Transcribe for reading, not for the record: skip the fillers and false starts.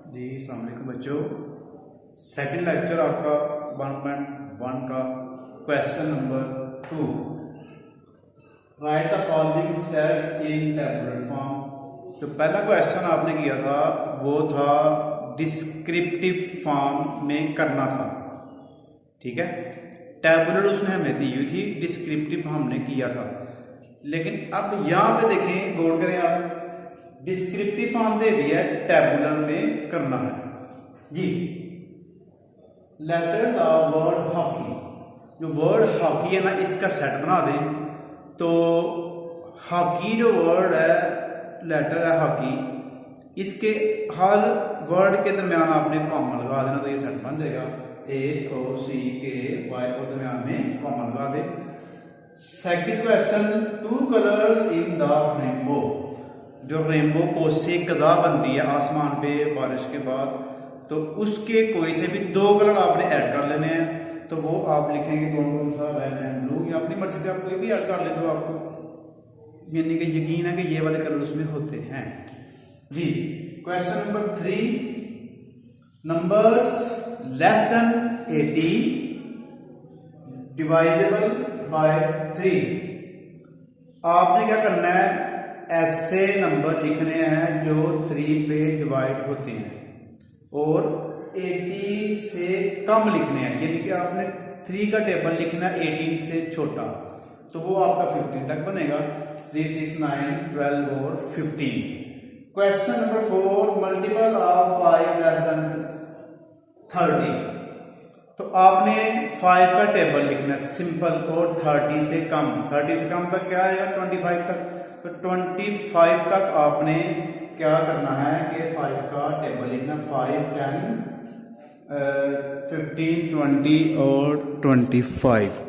जी अस्सलाम वालेकुम बच्चों। सेकंड लेक्चर आपका 1.1 का question number 2, right the following sales in tabular form. जो पहला क्वेश्चन आपने किया था वो था डिस्क्रिप्टिव फॉर्म में करना था, ठीक है। टेबुलर उसने हमें दी हुई थी, डिस्क्रिप्टिव हमने किया था। लेकिन अब यहाँ पे देखें, गौर करें आप, डिस्क्रिप्टिव फॉर्म दे दिया है, टेबुलर में करना है जी। लेटर्स ऑफ वर्ड हॉकी, जो वर्ड हॉकी है ना, इसका सेट बना दें। तो हॉकी जो वर्ड है, लेटर है हॉकी, इसके हर वर्ड के दरमियान आपने कॉमा लगा देना, तो ये सेट बन जाएगा। HOCKY और दरमियान में कॉमा लगा दे। Second question, 2 colours in the rainbow. जो रेनबो को से कज़ा बनती है आसमान पे बारिश के बाद, तो उसके कोई से भी 2 कलर आपने ऐड कर लेने हैं। तो वो आप लिखेंगे कौन कौन सा, रेड एंड ब्लू, या अपनी मर्जी से आप कोई भी ऐड कर ले, तो आपको यानी कि यकीन है कि ये वाले कलर उसमें होते हैं जी। Question number 3, numbers less than 80 divisible by 3। आपने क्या करना है, ऐसे नंबर लिखने हैं जो 3 पे डिवाइड होते हैं और 80 से कम लिखने हैं, यानी कि आपने 3 का टेबल लिखना है 18 से छोटा, तो वो आपका 15 तक बनेगा। 3, 6, 9, 12 और 15। Question number 4, multiple of 5 less than 30। तो आपने 5 का टेबल लिखना है सिंपल, और 30 से कम, 30 से कम तक क्या आएगा, 25 तक। तो 25 तक आपने क्या करना है कि 5 का टेबल लिखना, 5, 10, 15, 20 और 25।